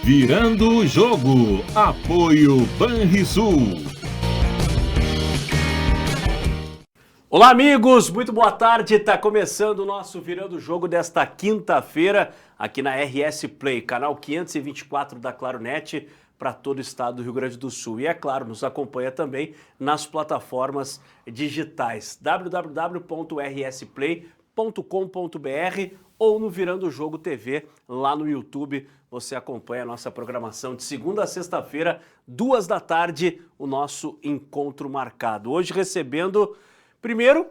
Virando o jogo. Apoio Banrisul. Olá, amigos, muito boa tarde. Está começando o nosso Virando o Jogo desta quinta-feira aqui na RS Play, canal 524 da Claronet para todo o estado do Rio Grande do Sul. E é claro, nos acompanha também nas plataformas digitais www.rsplay.com.br ou no Virando o Jogo TV lá no YouTube. Você acompanha a nossa programação de segunda a sexta-feira, 2 da tarde, o nosso encontro marcado. Hoje recebendo primeiro,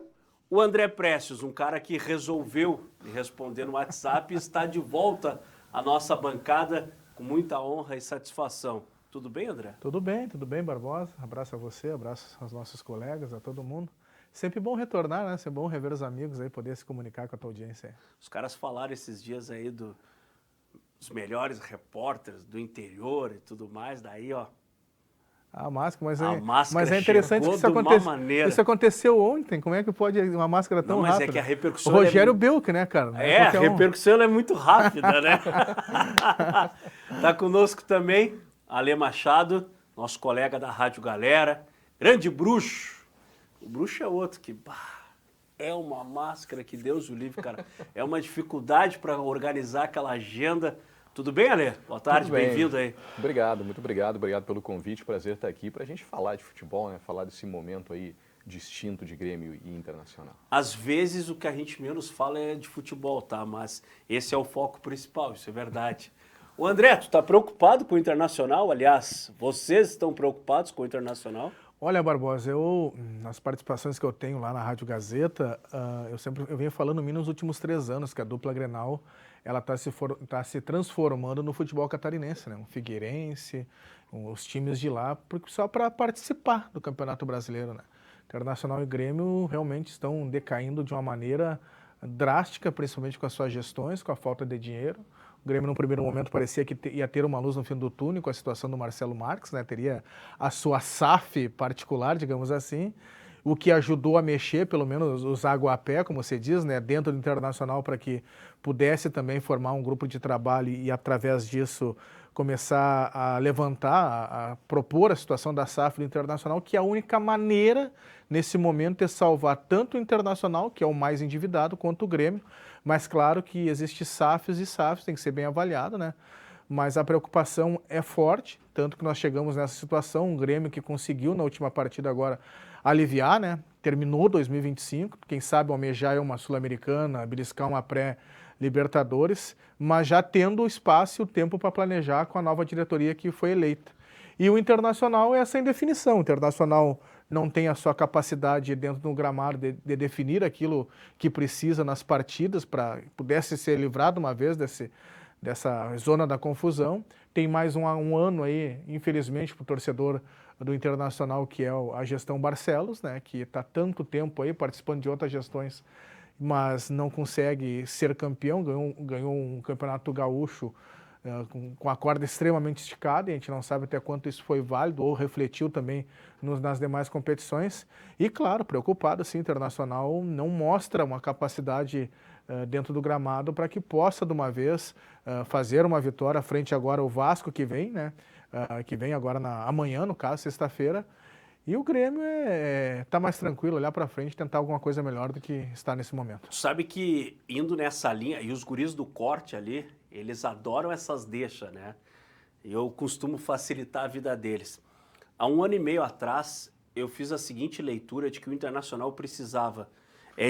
o André Prestes, um cara que resolveu me responder no WhatsApp e está de volta à nossa bancada com muita honra e satisfação. Tudo bem, André? Tudo bem, Barbosa. Abraço a você, abraço aos nossos colegas, a todo mundo. Sempre bom retornar, né? Sempre bom rever os amigos aí, poder se comunicar com a tua audiência aí. Os caras falaram esses dias aí dos melhores repórteres do interior e tudo mais, daí, ó. A máscara, mas é interessante que isso aconteceu ontem. Como é que pode uma máscara tão rápida? Mas é que a repercussão... O Rogério Belk, né, cara? A repercussão é muito rápida, né? Tá conosco também Ale Machado, nosso colega da Rádio Galera, grande bruxo. O bruxo é outro que... é uma máscara que Deus o livre, cara. É uma dificuldade para organizar aquela agenda. Tudo bem, Ale? Boa tarde, bem-vindo aí. Obrigado, muito obrigado pelo convite, prazer estar aqui para a gente falar de futebol, né? Falar desse momento aí distinto de Grêmio e Internacional. Às vezes o que a gente menos fala é de futebol, tá? Mas esse é o foco principal, isso é verdade. O André, tu tá preocupado com o Internacional? Aliás, vocês estão preocupados com o Internacional? Olha, Barbosa, nas participações que eu tenho lá na Rádio Gazeta, eu venho falando no mínimo nos últimos 3 anos que a dupla Grenal ela tá se transformando no futebol catarinense, né? O Figueirense, os times de lá, só para participar do Campeonato Brasileiro, né? Internacional e Grêmio realmente estão decaindo de uma maneira drástica, principalmente com as suas gestões, com a falta de dinheiro. O Grêmio, no primeiro momento, parecia que ia ter uma luz no fim do túnel com a situação do Marcelo Marques, né? Teria a sua SAF particular, digamos assim, o que ajudou a mexer, pelo menos, os água a pé, como você diz, né? Dentro do Internacional, para que pudesse também formar um grupo de trabalho e, através disso, começar a levantar, a propor a situação da SAF do Internacional, que é a única maneira, nesse momento, de salvar tanto o Internacional, que é o mais endividado, quanto o Grêmio. Mas claro que existe SAFs e SAFs, tem que ser bem avaliado, né? Mas a preocupação é forte, tanto que nós chegamos nessa situação, um Grêmio que conseguiu na última partida agora aliviar, né? Terminou 2025, quem sabe almejar uma Sul-Americana, beliscar uma pré-Libertadores, mas já tendo o espaço e o tempo para planejar com a nova diretoria que foi eleita. E o Internacional é essa indefinição, o Internacional não tem a sua capacidade dentro do gramado de definir aquilo que precisa nas partidas para pudesse ser livrado uma vez dessa zona da confusão. Tem mais um ano aí, infelizmente, para o torcedor do Internacional, que é a gestão Barcelos, né, que está tanto tempo aí participando de outras gestões, mas não consegue ser campeão, ganhou um campeonato gaúcho com a corda extremamente esticada, e a gente não sabe até quanto isso foi válido ou refletiu também nas demais competições. E claro, preocupado, sim, o Internacional não mostra uma capacidade dentro do gramado para que possa, de uma vez, fazer uma vitória frente agora ao Vasco que vem, né? Que vem agora amanhã, no caso, sexta-feira. E o Grêmio tá mais tranquilo, olhar para frente, tentar alguma coisa melhor do que está nesse momento. Tu sabe que indo nessa linha, e os guris do corte ali, eles adoram essas deixas, né? Eu costumo facilitar a vida deles. Há 1 ano e meio atrás, eu fiz a seguinte leitura de que o Internacional precisava,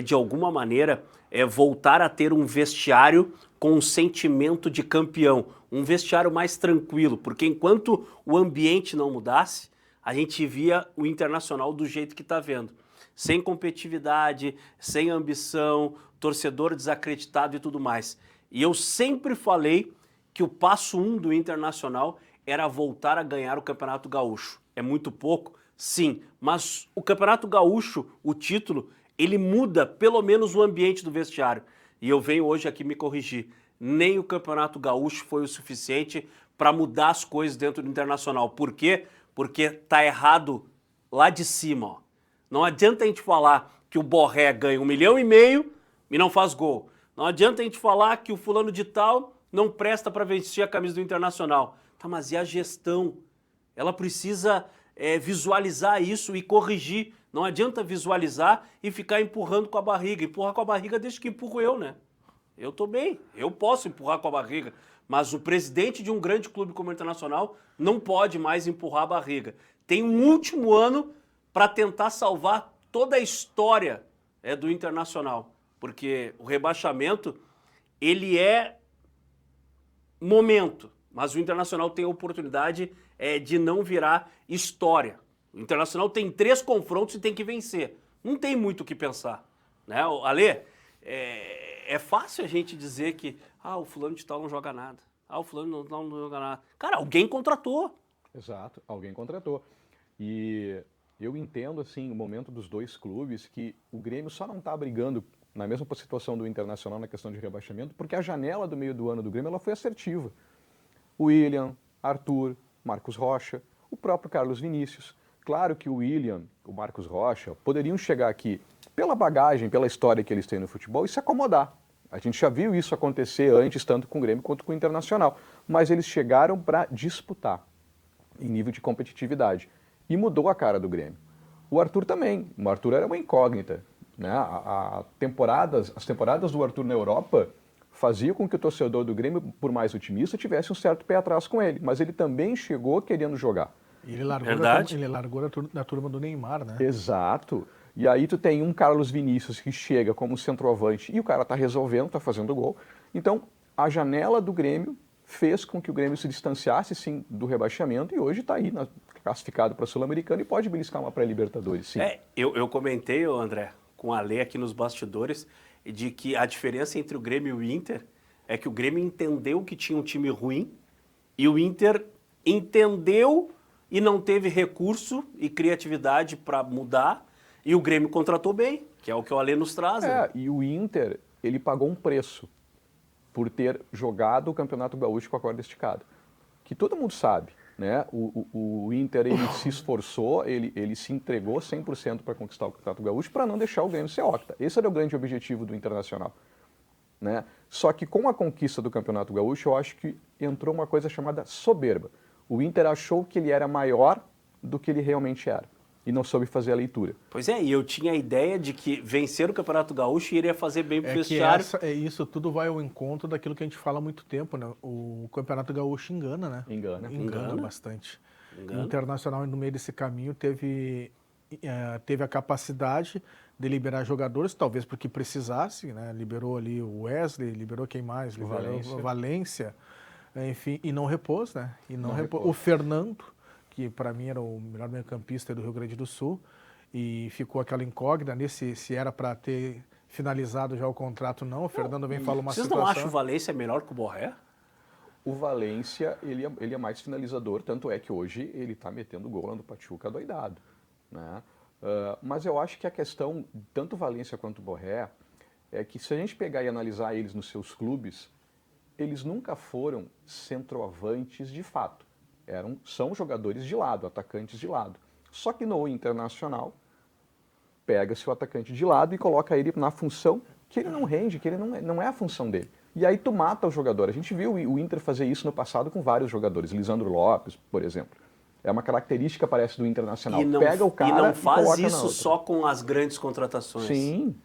de alguma maneira, voltar a ter um vestiário com um sentimento de campeão, um vestiário mais tranquilo, porque enquanto o ambiente não mudasse, a gente via o Internacional do jeito que está vendo. Sem competitividade, sem ambição, torcedor desacreditado e tudo mais. E eu sempre falei que o passo 1 do Internacional era voltar a ganhar o Campeonato Gaúcho. É muito pouco? Sim, mas o Campeonato Gaúcho, o título, ele muda pelo menos o ambiente do vestiário. E eu venho hoje aqui me corrigir. Nem o Campeonato Gaúcho foi o suficiente para mudar as coisas dentro do Internacional. Por quê? Porque tá errado lá de cima, ó. Não adianta a gente falar que o Borré ganha 1,5 milhão e não faz gol. Não adianta a gente falar que o fulano de tal não presta para vestir a camisa do Internacional. Tá, mas e a gestão? Ela precisa visualizar isso e corrigir. Não adianta visualizar e ficar empurrando com a barriga. Empurrar com a barriga desde que empurro eu, né? Eu tô bem, eu posso empurrar com a barriga, mas o presidente de um grande clube como o Internacional não pode mais empurrar a barriga. Tem um último ano para tentar salvar toda a história do Internacional, porque o rebaixamento, ele é momento, mas o Internacional tem a oportunidade de não virar história. O Internacional tem 3 confrontos e tem que vencer. Não tem muito o que pensar, né? Alê, é fácil a gente dizer que o fulano de tal não joga nada. O fulano de tal não joga nada. Cara, alguém contratou. Exato, alguém contratou. E eu entendo, assim, o momento dos 2 clubes, que o Grêmio só não está brigando na mesma situação do Internacional na questão de rebaixamento, porque a janela do meio do ano do Grêmio ela foi assertiva. William, Arthur, Marcos Rocha, o próprio Carlos Vinícius. Claro que o William, o Marcos Rocha, poderiam chegar aqui pela bagagem, pela história que eles têm no futebol e se acomodar. A gente já viu isso acontecer antes, tanto com o Grêmio quanto com o Internacional. Mas eles chegaram para disputar em nível de competitividade. E mudou a cara do Grêmio. O Arthur também. O Arthur era uma incógnita, né? As temporadas do Arthur na Europa faziam com que o torcedor do Grêmio, por mais otimista, tivesse um certo pé atrás com ele. Mas ele também chegou querendo jogar. Ele largou, ele largou da turma do Neymar, né? Exato. E aí tu tem um Carlos Vinícius que chega como centroavante e o cara tá resolvendo, tá fazendo gol. Então, a janela do Grêmio fez com que o Grêmio se distanciasse, sim, do rebaixamento e hoje está aí classificado para a Sul-Americana e pode beliscar uma pré-Libertadores, sim. Eu comentei, André, com a Lê aqui nos bastidores, de que a diferença entre o Grêmio e o Inter é que o Grêmio entendeu que tinha um time ruim e o Inter entendeu e não teve recurso e criatividade para mudar, e o Grêmio contratou bem, que é o que o Alê nos traz. Né? E o Inter, ele pagou um preço por ter jogado o Campeonato Gaúcho com a corda esticada, que todo mundo sabe, né? O Inter, ele se esforçou, ele se entregou 100% para conquistar o Campeonato Gaúcho para não deixar o Grêmio ser octa. Esse era o grande objetivo do Internacional, né? Só que com a conquista do Campeonato Gaúcho, eu acho que entrou uma coisa chamada soberba. O Inter achou que ele era maior do que ele realmente era e não soube fazer a leitura. Pois e eu tinha a ideia de que vencer o Campeonato Gaúcho iria fazer bem pro vestiário. Isso tudo vai ao encontro daquilo que a gente fala há muito tempo, né? O Campeonato Gaúcho engana, né? Engana bastante. O Internacional, no meio desse caminho, teve a capacidade de liberar jogadores, talvez porque precisasse, né? Liberou ali o Wesley, liberou quem mais? Liberou o Valência, enfim, e não repôs, né? O Fernando, que para mim era o melhor meio-campista do Rio Grande do Sul, e ficou aquela incógnita se era para ter finalizado já o contrato, não. O Fernando vem falar uma Vocês situação... não acham o Valência melhor que o Borré? O Valência, ele é mais finalizador, tanto é que hoje ele está metendo gol lá no Pachuca doidado, né? Mas eu acho que a questão, tanto o Valência quanto o Borré, é que se a gente pegar e analisar eles nos seus clubes, eles nunca foram centroavantes de fato. São jogadores de lado, atacantes de lado. Só que no Internacional, pega-se o atacante de lado e coloca ele na função que ele não rende, que ele não é a função dele. E aí tu mata o jogador. A gente viu o Inter fazer isso no passado com vários jogadores. Lisandro Lopes, por exemplo. É uma característica, parece, do Internacional. Pega o cara e não faz coloca isso só com as grandes contratações. Sim.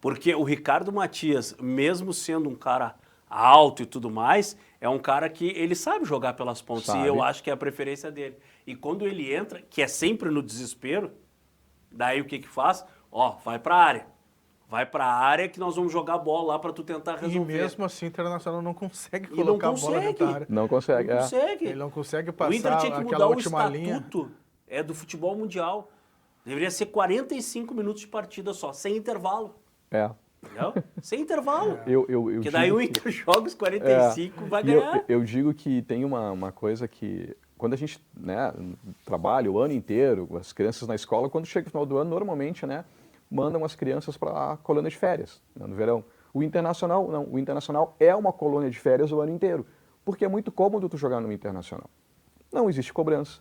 Porque o Ricardo Matias, mesmo sendo um cara alto e tudo mais, é um cara que ele sabe jogar pelas pontas. E eu acho que é a preferência dele. E quando ele entra, que é sempre no desespero, daí o que faz? Vai pra área. Vai pra área que nós vamos jogar a bola lá pra tu tentar resolver. E mesmo assim o Internacional não consegue colocar a bola dentro da área. Não consegue. Ele não consegue passar o Inter tinha que aquela mudar última o estatuto do futebol mundial. Deveria ser 45 minutos de partida só, sem intervalo. Entendeu? Sem intervalo. Porque daí o Inter joga os 45 vai ganhar. Eu digo que tem uma coisa que, quando a gente trabalha o ano inteiro, as crianças na escola, quando chega o final do ano, normalmente, mandam as crianças para a colônia de férias, no verão. O Internacional, não. O Internacional é uma colônia de férias o ano inteiro, porque é muito cômodo tu jogar no Internacional. Não existe cobrança.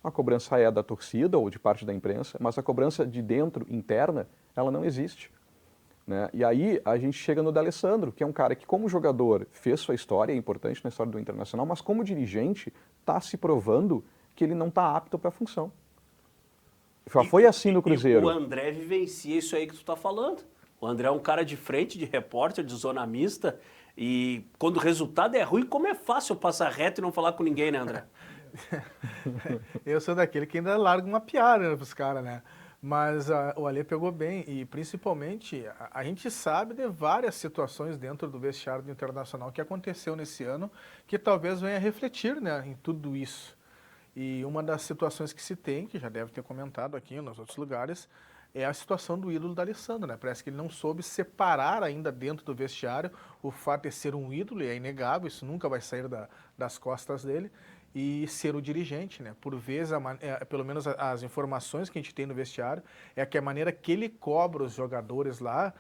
A cobrança é da torcida ou de parte da imprensa, mas a cobrança de dentro, interna, ela não existe. Né? E aí a gente chega no D'Alessandro, que é um cara que como jogador fez sua história, é importante na história do Internacional, mas como dirigente está se provando que ele não está apto para a função. Já foi assim no Cruzeiro. E o André vivencia isso aí que tu tá falando. O André é um cara de frente, de repórter, de zona mista, e quando o resultado é ruim, como é fácil passar reto e não falar com ninguém, né, André? Eu sou daquele que ainda larga uma piada pros caras, né? Mas o Alê pegou bem e, principalmente, a gente sabe de várias situações dentro do vestiário do Internacional que aconteceu nesse ano que talvez venha refletir, né, em tudo isso. E uma das situações que se tem, que já deve ter comentado aqui nos outros lugares, é a situação do ídolo da Alessandro, né? Parece que ele não soube separar ainda dentro do vestiário o fato de ser um ídolo, e é inegável, isso nunca vai sair das costas dele, e ser o dirigente, né? Por vezes, pelo menos as informações que a gente tem no vestiário, é que a maneira que ele cobra os jogadores lá,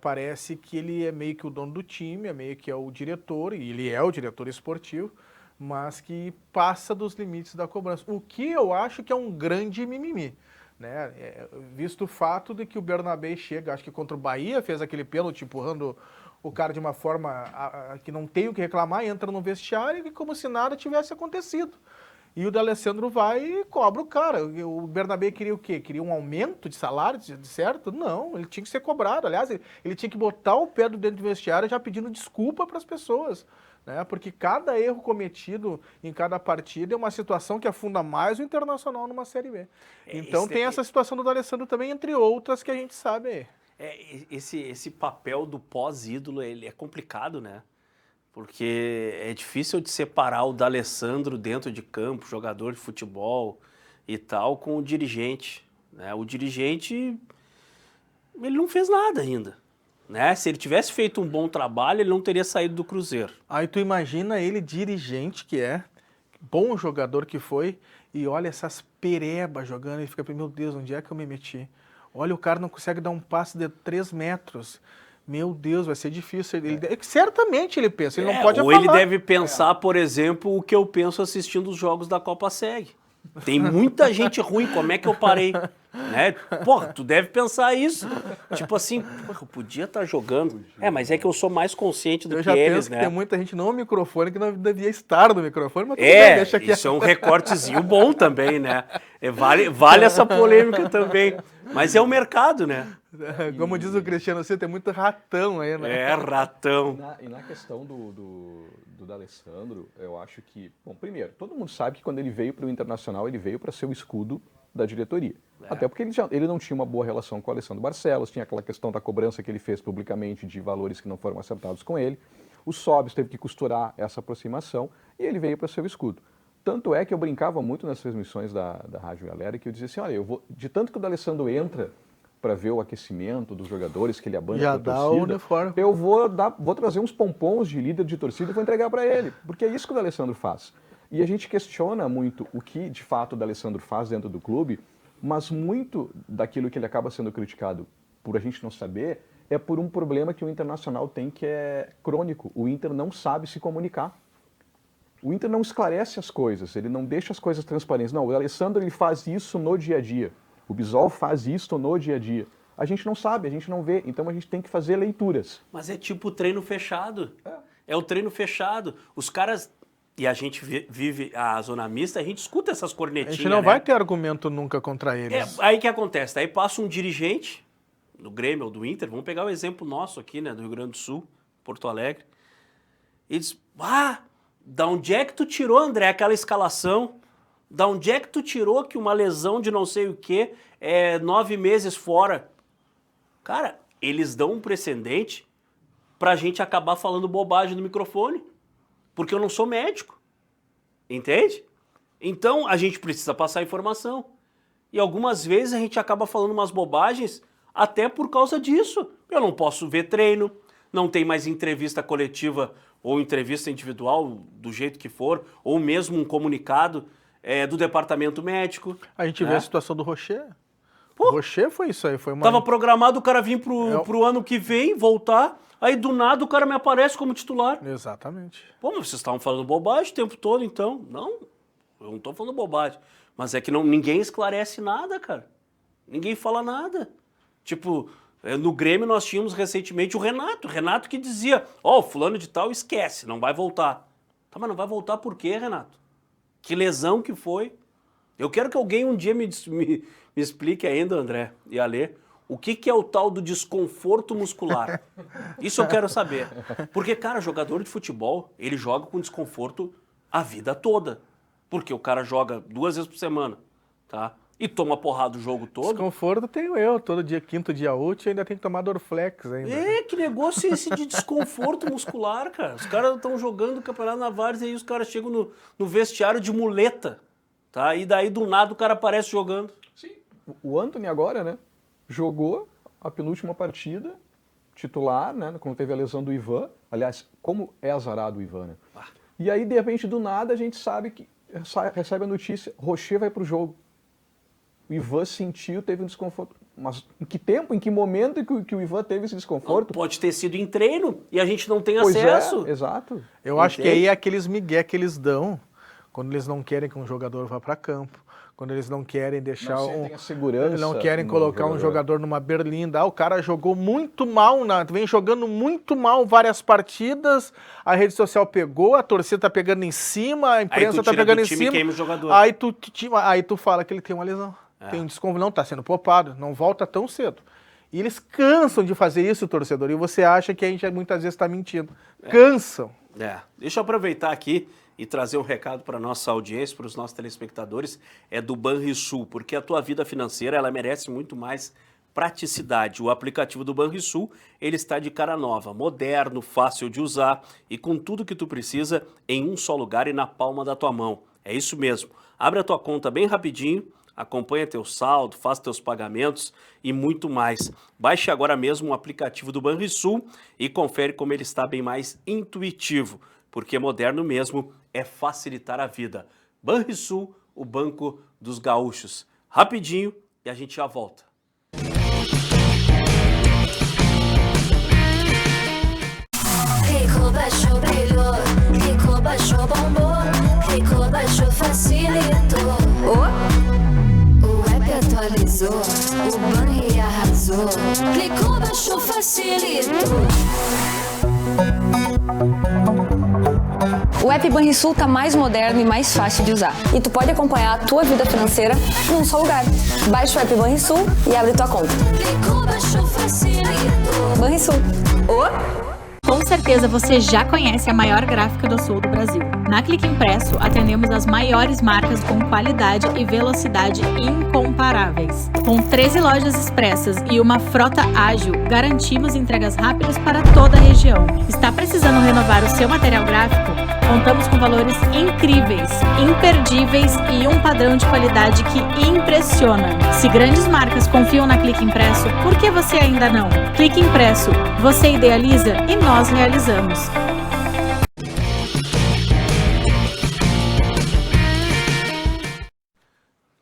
parece que ele é meio que o dono do time, é meio que é o diretor, e ele é o diretor esportivo, mas que passa dos limites da cobrança. O que eu acho que é um grande mimimi, né? Visto o fato de que o Bernabé chega, acho que contra o Bahia, fez aquele pênalti empurrando o cara de uma forma que não tem o que reclamar, entra no vestiário e como se nada tivesse acontecido. E o D'Alessandro vai e cobra o cara. O Bernabé queria o quê? Queria um aumento de salário, de certo? Não, ele tinha que ser cobrado. Aliás, ele tinha que botar o pé dentro do vestiário já pedindo desculpa para as pessoas, né? Porque cada erro cometido em cada partida é uma situação que afunda mais o Internacional numa Série B. Então tem essa situação do D'Alessandro também, entre outras que a gente sabe aí. Esse papel do pós-ídolo, ele é complicado, né? Porque é difícil de separar o D'Alessandro dentro de campo, jogador de futebol e tal, com o dirigente, né? O dirigente, ele não fez nada ainda, né? Se ele tivesse feito um bom trabalho, ele não teria saído do Cruzeiro. Aí tu imagina ele dirigente que é, bom jogador que foi, e olha essas perebas jogando, e fica, meu Deus, onde é que eu me meti? Olha, o cara não consegue dar um passe de 3 metros. Meu Deus, vai ser difícil. Certamente ele pensa, ele não pode ou falar. Ele deve pensar, por exemplo, o que eu penso assistindo os jogos da Copa Seg. Tem muita gente ruim, como é que eu parei? Né? Porra, tu deve pensar isso. Tipo assim, porra, eu podia estar jogando. Mas é que eu sou mais consciente do que eles, né? Eu já penso que tem muita gente no microfone que não devia estar no microfone, mas tudo bem, deixa aqui. Isso é um recortezinho bom também, né? Vale essa polêmica também. Mas é o mercado, né? Como diz o Cristiano, você tem muito ratão aí, né? É, ratão. E na questão do D'Alessandro, eu acho que... Bom, primeiro, todo mundo sabe que quando ele veio para o Internacional, ele veio para ser o escudo da diretoria. Até porque ele não tinha uma boa relação com o Alessandro Barcelos, tinha aquela questão da cobrança que ele fez publicamente de valores que não foram acertados com ele. O Sobis teve que costurar essa aproximação e ele veio para ser o escudo. Tanto é que eu brincava muito nas transmissões da Rádio Galera, que eu dizia assim, olha, de tanto que o D'Alessandro entra para ver o aquecimento dos jogadores, que ele abanda já para a dá torcida, o uniforme. eu vou trazer uns pompons de líder de torcida e vou entregar para ele, porque é isso que o D'Alessandro faz. E a gente questiona muito o que, de fato, o D'Alessandro faz dentro do clube, mas muito daquilo que ele acaba sendo criticado por a gente não saber é por um problema que o Internacional tem que é crônico. O Inter não sabe se comunicar. O Inter não esclarece as coisas, ele não deixa as coisas transparentes. Não, o D'Alessandro ele faz isso no dia a dia. O Bisol faz isso no dia a dia. A gente não sabe, a gente não vê, então a gente tem que fazer leituras. Mas é tipo treino fechado. É o treino fechado. Os caras... E a gente vive a zona mista, a gente escuta essas cornetinhas, A gente não vai ter argumento nunca contra eles. Aí que acontece? Aí passa um dirigente do Grêmio ou do Inter, vamos pegar o exemplo nosso aqui, né, do Rio Grande do Sul, Porto Alegre, e diz, da onde é que tu tirou, André, aquela escalação? Da onde é que tu tirou que uma lesão de não sei o quê é 9 meses fora? Cara, eles dão um precedente pra gente acabar falando bobagem no microfone. Porque eu não sou médico, entende? Então, a gente precisa passar informação. E algumas vezes a gente acaba falando umas bobagens até por causa disso. Eu não posso ver treino, não tem mais entrevista coletiva ou entrevista individual, do jeito que for, ou mesmo um comunicado do departamento médico. A gente vê a situação do Rocher. Pô, o Rocher foi isso aí. Tava programado o cara vir pro ano que vem, voltar... Aí, do nada, o cara me aparece como titular. Exatamente. Pô, mas vocês estavam falando bobagem o tempo todo, então. Não, eu não tô falando bobagem. Mas é que ninguém esclarece nada, cara. Ninguém fala nada. Tipo, no Grêmio nós tínhamos recentemente o Renato. O Renato que dizia, fulano de tal esquece, não vai voltar. Tá, mas não vai voltar por quê, Renato? Que lesão que foi? Eu quero que alguém um dia me explique ainda, André e Alê, o que é o tal do desconforto muscular. Isso eu quero saber. Porque, cara, jogador de futebol, ele joga com desconforto a vida toda. Porque o cara joga 2 vezes por semana, tá? E toma porrada o jogo todo. Desconforto tenho eu, todo dia, quinto dia útil, ainda tem que tomar Dorflex ainda. Que negócio é esse de desconforto muscular, cara? Os caras estão jogando o campeonato na várzea e aí os caras chegam no vestiário de muleta, tá? E daí do nada o cara aparece jogando. Sim. O Antony agora, né, jogou a penúltima partida, titular, né, quando teve a lesão do Ivan. Aliás, como é azarado o Ivan, né? E aí, de repente, do nada, a gente sabe que recebe a notícia, Rocher vai pro jogo. O Ivan sentiu, teve um desconforto. Mas em que tempo, em que momento que o Ivan teve esse desconforto? Não, pode ter sido em treino e a gente não tem Pois acesso. Exato. Eu acho que aí é aqueles migué que eles dão quando eles não querem que um jogador vá para campo, quando eles não querem deixar sentem a segurança não querem no colocar um jogador numa berlinda. O cara jogou muito mal, vem jogando muito mal várias partidas, a rede social pegou, a torcida tá pegando em cima, a imprensa tá pegando em cima. Queima o jogador. Aí tu fala que ele tem uma lesão. Tem um desconforto, não tá sendo poupado, não volta tão cedo. E eles cansam de fazer isso, torcedor, e você acha que a gente muitas vezes está mentindo. Cansam. Deixa eu aproveitar aqui e trazer um recado para a nossa audiência, para os nossos telespectadores, é do Banrisul, porque a tua vida financeira ela merece muito mais praticidade. O aplicativo do Banrisul, ele está de cara nova, moderno, fácil de usar e com tudo que tu precisa em um só lugar e na palma da tua mão. É isso mesmo. Abre a tua conta bem rapidinho, acompanha teu saldo, faz teus pagamentos e muito mais. Baixe agora mesmo o aplicativo do Banrisul e confere como ele está bem mais intuitivo, porque moderno mesmo é facilitar a vida. Banrisul, o banco dos gaúchos. Rapidinho e a gente já volta. Rico baixou, brilhou, Rico baixou, bombou, Rico baixou, facilitou. O app atualizou, o Banri arrasou, clicou, baixou, facilitou. O app Banrisul tá mais moderno e mais fácil de usar. E tu pode acompanhar a tua vida financeira num só lugar. Baixa o app Banrisul e abre tua conta. Clicou, baixou, facilitou. Banrisul. Com certeza você já conhece a maior gráfica do sul do Brasil. Na Clique Impresso, atendemos as maiores marcas com qualidade e velocidade incomparáveis. Com 13 lojas expressas e uma frota ágil, garantimos entregas rápidas para toda a região. Está precisando renovar o seu material gráfico? Contamos com valores incríveis, imperdíveis e um padrão de qualidade que impressiona. Se grandes marcas confiam na Clique Impresso, por que você ainda não? Clique Impresso, você idealiza e nós realizamos.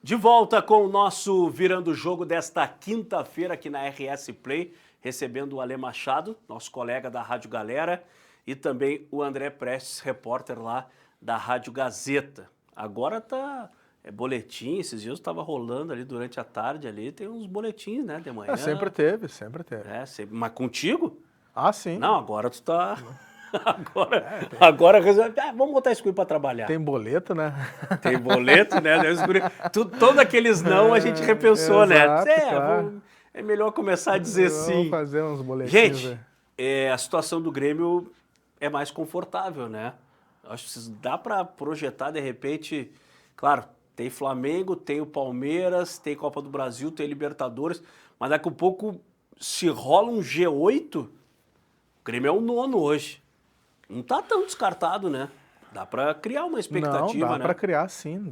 De volta com o nosso Virando o Jogo desta quinta-feira aqui na RS Play, recebendo o Alê Machado, nosso colega da Rádio Galera, e também o André Prestes, repórter lá da Rádio Gazeta. Agora tá boletim, esses dias estava rolando ali durante a tarde ali, tem uns boletins, né, de manhã. Sempre teve. Mas contigo? Ah, sim. Não, agora tu tá... Agora resolve. Vamos botar esse guri pra trabalhar. Tem boleto, né? Tem boleto, né? Todos aqueles não a gente repensou, exato, né? claro. É melhor começar a dizer sim. Vamos fazer uns boletins. Gente, a situação do Grêmio é mais confortável, né? Acho que dá pra projetar, de repente... Claro, tem Flamengo, tem o Palmeiras, tem Copa do Brasil, tem Libertadores, mas daqui a pouco, se rola um G8, o Grêmio é o 9º hoje. Não tá tão descartado, né? Dá para criar uma expectativa, Não, dá né? para criar, sim.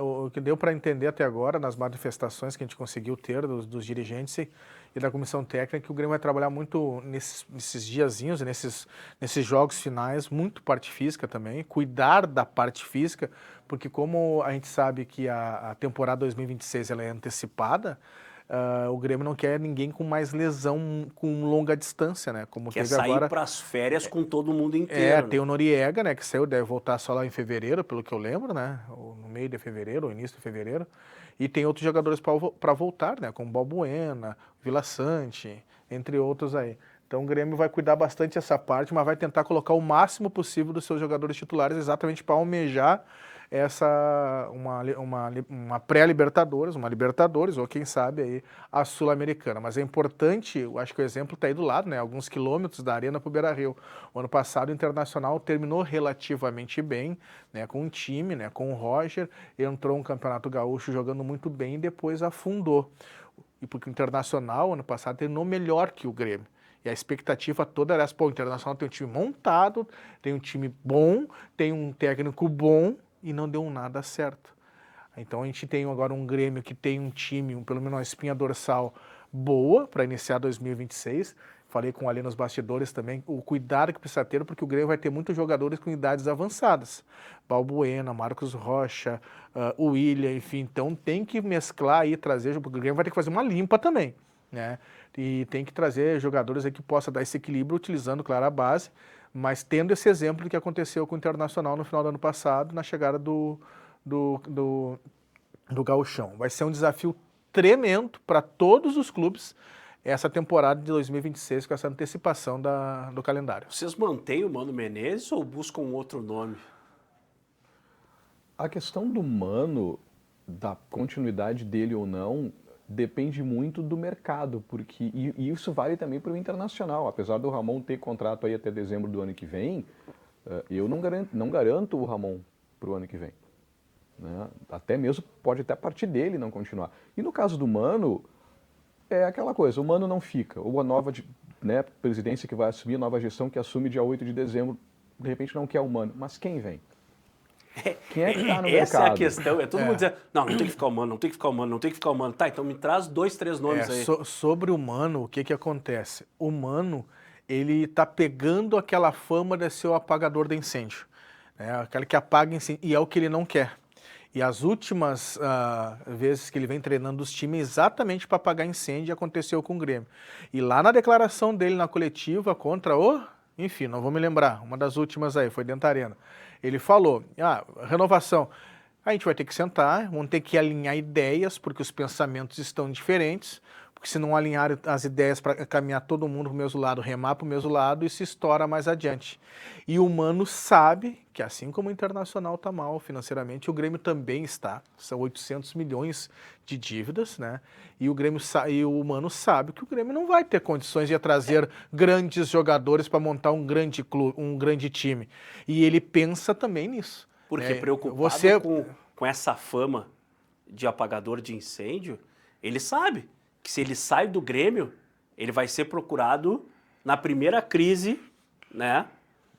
O que deu para entender até agora, nas manifestações que a gente conseguiu ter dos dirigentes e da comissão técnica, que o Grêmio vai trabalhar muito nesses diazinhos, nesses jogos finais, muito parte física também, cuidar da parte física, porque como a gente sabe que a temporada 2026 ela é antecipada, o Grêmio não quer ninguém com mais lesão com longa distância, né? Como quer teve sair agora para as férias com todo mundo inteiro. Tem o Noriega, né? Que saiu, deve voltar só lá em fevereiro, pelo que eu lembro, né? No meio de fevereiro, ou início de fevereiro. E tem outros jogadores para voltar, né? Como Balbuena, Vila Sante, entre outros aí. Então o Grêmio vai cuidar bastante dessa parte, mas vai tentar colocar o máximo possível dos seus jogadores titulares exatamente para almejar uma pré-Libertadores, uma Libertadores, ou quem sabe aí a Sul-Americana. Mas é importante, eu acho que o exemplo está aí do lado, né? Alguns quilômetros da Arena para o Beira-Rio. O ano passado o Internacional terminou relativamente bem, né? Com um time, né? Com o Roger, entrou um Campeonato Gaúcho jogando muito bem e depois afundou. E porque o Internacional, ano passado, terminou melhor que o Grêmio. E a expectativa toda era essa, pô, o Internacional tem um time montado, tem um time bom, tem um técnico bom e não deu nada certo. Então a gente tem agora um Grêmio que tem um time, pelo menos uma espinha dorsal boa para iniciar 2026. Falei com ali nos bastidores também, o cuidado que precisa ter, porque o Grêmio vai ter muitos jogadores com idades avançadas. Balbuena, Marcos Rocha, o William, enfim, então tem que mesclar e trazer, porque o Grêmio vai ter que fazer uma limpa também, né? E tem que trazer jogadores aí que possam dar esse equilíbrio, utilizando, claro, a base, mas tendo esse exemplo do que aconteceu com o Internacional no final do ano passado, na chegada do Gauchão. Vai ser um desafio tremendo para todos os clubes essa temporada de 2026, com essa antecipação do calendário. Vocês mantêm o Mano Menezes ou buscam outro nome? A questão do Mano, da continuidade dele ou não, depende muito do mercado, porque e isso vale também para o Internacional. Apesar do Ramon ter contrato aí até dezembro do ano que vem, eu não garanto o Ramon para o ano que vem, né? Até mesmo pode até partir dele não continuar. E no caso do Mano, é aquela coisa, o Mano não fica, ou a nova presidência que vai assumir, a nova gestão que assume dia 8 de dezembro, de repente não quer o Mano, mas quem vem? Quem é que está no mercado? Essa é a questão, é todo mundo dizendo, não tem que ficar o Mano, não tem que ficar o Mano, não tem que ficar o Mano. Tá, então me traz 2, 3 nomes aí. Sobre o Mano, o que acontece? O Mano, ele tá pegando aquela fama de ser o apagador de incêndio, né? Aquele que apaga incêndio, e é o que ele não quer. E as últimas vezes que ele vem treinando os times exatamente para apagar incêndio, aconteceu com o Grêmio. E lá na declaração dele na coletiva contra enfim, não vou me lembrar, uma das últimas aí, foi dentro da Arena. Ele falou, renovação, a gente vai ter que sentar, vamos ter que alinhar ideias, porque os pensamentos estão diferentes, porque se não alinhar as ideias para caminhar todo mundo para o mesmo lado, remar para o mesmo lado, isso estoura mais adiante. E o Mano sabe que assim como o Internacional está mal financeiramente, o Grêmio também está, são 800 milhões de dívidas, né? E o Mano sabe que o Grêmio não vai ter condições de trazer grandes jogadores para montar um grande clube, um grande time. E ele pensa também nisso. Porque preocupado com essa fama de apagador de incêndio, ele sabe que se ele sai do Grêmio, ele vai ser procurado na primeira crise, né,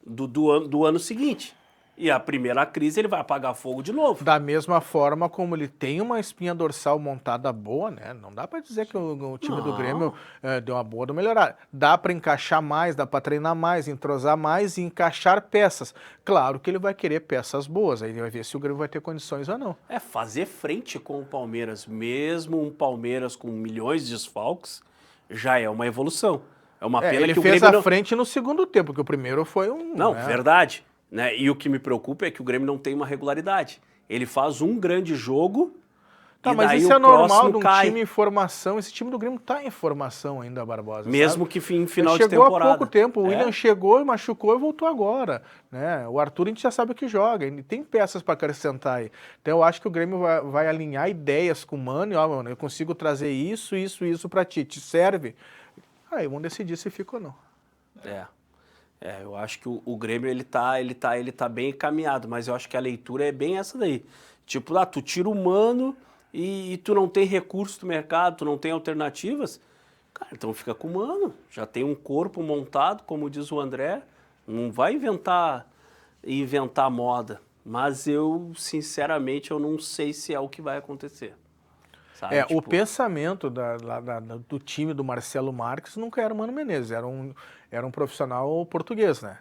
do ano seguinte. E a primeira crise ele vai apagar fogo de novo. Da mesma forma como ele tem uma espinha dorsal montada boa, né? Não dá para dizer que o time do Grêmio deu uma boa do melhorar. Dá para encaixar mais, dá para treinar mais, entrosar mais e encaixar peças. Claro que ele vai querer peças boas, aí ele vai ver se o Grêmio vai ter condições ou não. Fazer frente com o Palmeiras, mesmo um Palmeiras com milhões de desfalques, já é uma evolução. É uma pena ele que o fez Grêmio a frente no segundo tempo, porque o primeiro foi verdade. Né? E o que me preocupa é que o Grêmio não tem uma regularidade. Ele faz um grande jogo e mas daí isso o é normal próximo de um cai. time em formação. Esse time do Grêmio está em formação ainda, Barbosa. Mesmo sabe? que em final de chegou temporada. há pouco tempo. O William chegou, machucou e voltou agora. Né? O Arthur a gente já sabe o que joga. Ele tem peças para acrescentar aí. Então eu acho que o Grêmio vai alinhar ideias com o Mano. Mano, eu consigo trazer isso para ti. Te serve? Aí vamos decidir se fica ou não. Eu acho que o Grêmio ele tá bem encaminhado, mas eu acho que a leitura é bem essa daí. Tipo, tu tira o Mano e tu não tem recurso do mercado, tu não tem alternativas, cara, então fica com o Mano. Já tem um corpo montado, como diz o André, não vai inventar moda. Mas eu, sinceramente, eu não sei se é o que vai acontecer. Sabe? O pensamento do time do Marcelo Marques nunca era o Mano Menezes, era um profissional português, né?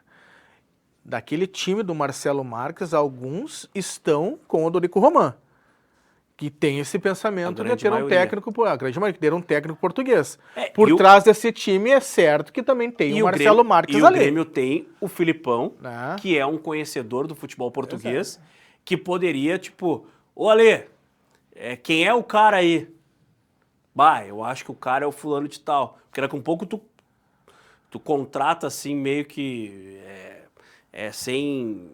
Daquele time do Marcelo Marques, alguns estão com o Dorico Román, que tem esse pensamento de ter um técnico, a grande maioria, que ter um técnico português. Por trás desse time é certo que também tem o Marcelo Marques ali. E o Grêmio tem o Filipão, que é um conhecedor do futebol português, que poderia, ô Alê, quem é o cara aí? Eu acho que o cara é o fulano de tal. Porque daqui a um pouco tu contrata assim meio que sem...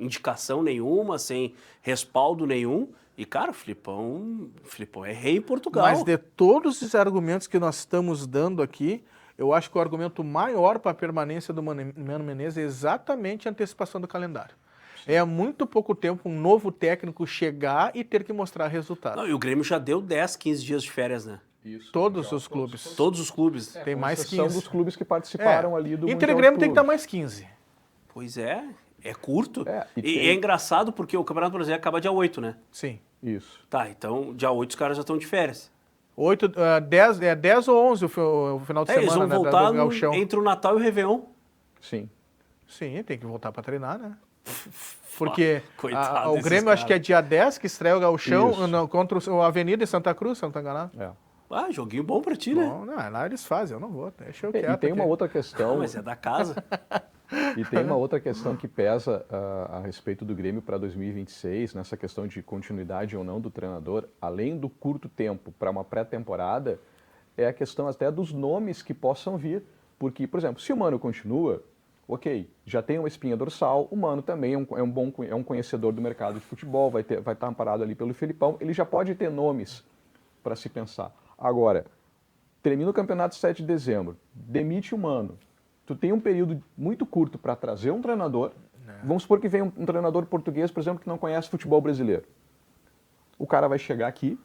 indicação nenhuma, sem respaldo nenhum. E, cara, o Filipão é rei em Portugal. Mas de todos esses argumentos que nós estamos dando aqui, eu acho que o argumento maior para a permanência do Mano Menezes é exatamente a antecipação do calendário. É há muito pouco tempo um novo técnico chegar e ter que mostrar resultado. Não, e o Grêmio já deu 10, 15 dias de férias, né? Isso. Todos os clubes. Todos os clubes. Tem mais Exceção 15. dos clubes que participaram ali do Inter Mundial e de Grêmio tem que dar Clubes. mais 15. Pois é curto. E E tem- é engraçado porque o Campeonato Brasileiro acaba dia 8, né? Sim. Isso. Tá, então dia 8 os caras já estão de férias. 10 ou 11 o final de Eles semana, vão né, voltar do Gauchão. entre o Natal e o Réveillon. Sim. Sim, tem que voltar para treinar, né? Porque Coitado o desses Grêmio acho que é caras. dia 10 que estreia o Gauchão Isso. contra o Avenida em Santa Cruz, se eu não estou enganado. É. Ah, joguinho bom pra ti, né? Bom, não, lá eles fazem, eu não vou, deixa eu E quieto. tem uma aqui. outra questão. Mas é da casa. E tem uma outra questão que pesa a respeito do Grêmio para 2026, nessa questão de continuidade ou não do treinador, além do curto tempo para uma pré-temporada, é a questão até dos nomes que possam vir. Porque, por exemplo, se o Mano continua, ok, já tem uma espinha dorsal, o Mano também é um conhecedor do mercado de futebol, vai estar amparado ali pelo Filipão, ele já pode ter nomes para se pensar. Agora, termina o campeonato 7 de dezembro, demite o Mano. Tu tem um período muito curto para trazer um treinador. Vamos supor que vem um treinador português, por exemplo, que não conhece futebol brasileiro. O cara vai chegar aqui,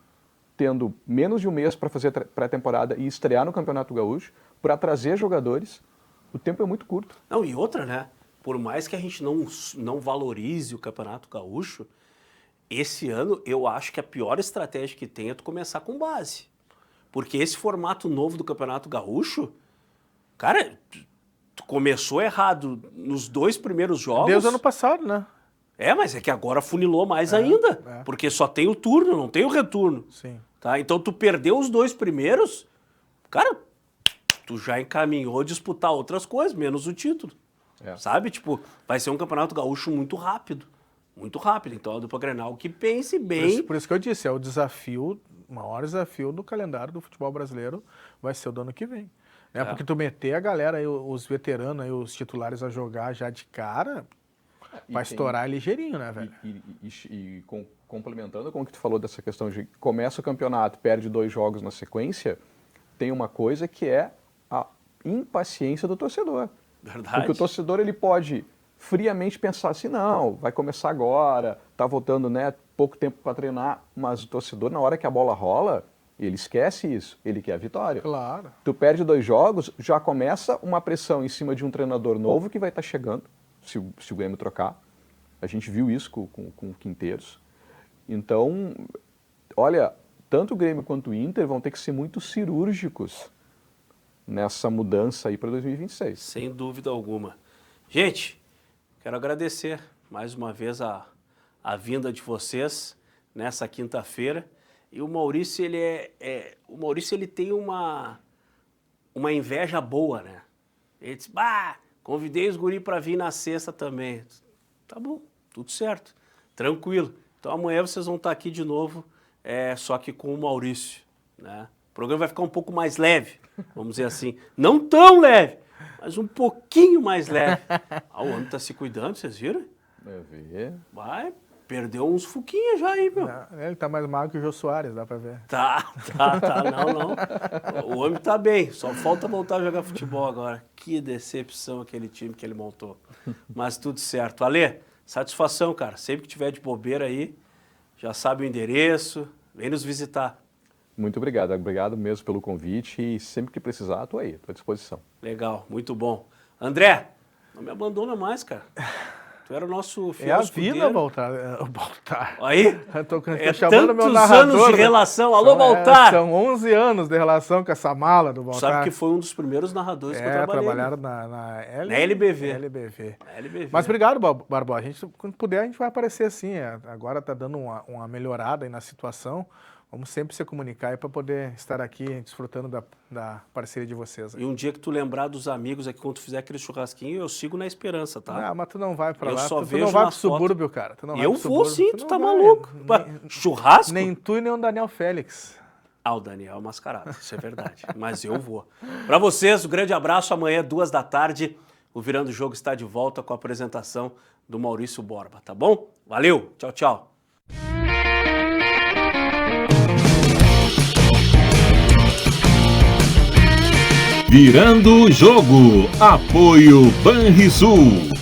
tendo menos de um mês para fazer pré-temporada e estrear no Campeonato Gaúcho, para trazer jogadores. O tempo é muito curto. Não, e outra, né? Por mais que a gente não valorize o Campeonato Gaúcho, esse ano eu acho que a pior estratégia que tem é tu começar com base. Porque esse formato novo do Campeonato Gaúcho, cara, tu começou errado nos 2 primeiros jogos. Desde o ano passado, né? Mas é que agora funilou mais ainda. Porque só tem o turno, não tem o retorno. Sim. Tá? Então tu perdeu os 2 primeiros, cara, tu já encaminhou a disputar outras coisas, menos o título. Sabe? Tipo, vai ser um Campeonato Gaúcho muito rápido. Muito rápido. Então a dupla Grenal que pense bem. Por isso que eu disse, é o desafio, o maior desafio do calendário do futebol brasileiro vai ser o do ano que vem. Porque tu meter a galera, aí, os veteranos, aí, os titulares a jogar já de cara, vai estourar ligeirinho, né, velho? Complementando com o que tu falou dessa questão de começa o campeonato, perde 2 jogos na sequência, tem uma coisa que é a impaciência do torcedor. Verdade. Porque o torcedor ele pode friamente pensar assim, não, vai começar agora, tá voltando, né, pouco tempo para treinar, mas o torcedor na hora que a bola rola, ele esquece isso, ele quer a vitória. Claro. Tu perde 2 jogos, já começa uma pressão em cima de um treinador novo que vai estar chegando, se o Grêmio trocar. A gente viu isso com o Quinteiros. Então, olha, tanto o Grêmio quanto o Inter vão ter que ser muito cirúrgicos nessa mudança aí para 2026. Sem dúvida alguma. Gente, quero agradecer mais uma vez a vinda de vocês nessa quinta-feira. E o Maurício, o Maurício, ele tem uma inveja boa, né? Ele disse, convidei os guri para vir na sexta também. Tá bom, tudo certo, tranquilo. Então amanhã vocês vão estar aqui de novo, só que com o Maurício, né? O programa vai ficar um pouco mais leve, vamos dizer assim. Não tão leve, mas um pouquinho mais leve. O homem tá se cuidando, vocês viram? Vai, perdeu uns fuquinhos já aí, meu. Ele tá mais magro que o Jô Soares, dá pra ver. Tá, não. O homem tá bem, só falta voltar a jogar futebol agora. Que decepção aquele time que ele montou. Mas tudo certo. Alê, satisfação, cara. Sempre que tiver de bobeira aí, já sabe o endereço, vem nos visitar. Muito obrigado. Obrigado mesmo pelo convite e sempre que precisar, estou aí, estou à disposição. Legal, muito bom. André, não me abandona mais, cara. Tu era o nosso fiel É a escudeiro. vida, Baltar. Aí, Tô é chamando meu tantos narrador. anos de relação. Alô, Baltar! São 11 anos de relação com essa mala do Baltar. Sabe que foi um dos primeiros narradores que eu trabalhei. Trabalharam na LBV. LBV. LBV. Mas obrigado, Barbosa. Quando puder, a gente vai aparecer assim. Agora tá dando uma melhorada aí na situação. Vamos sempre se comunicar aí para poder estar aqui desfrutando da parceria de vocês. E um dia que tu lembrar dos amigos aqui, quando tu fizer aquele churrasquinho, eu sigo na esperança, tá? Mas tu não vai para lá. Só Tu vejo não vai pro nas fotos. subúrbio, cara. Tu não vai Eu pro vou subúrbio. sim, tu tá não vai. maluco. Churrasco? Nem tu e nem o Daniel Félix. O Daniel é mascarado, isso é verdade. Mas eu vou. Para vocês, um grande abraço. Amanhã, 14h, O Virando o Jogo está de volta com a apresentação do Maurício Borba, tá bom? Valeu, tchau, tchau. Virando o Jogo. Apoio Banrisul.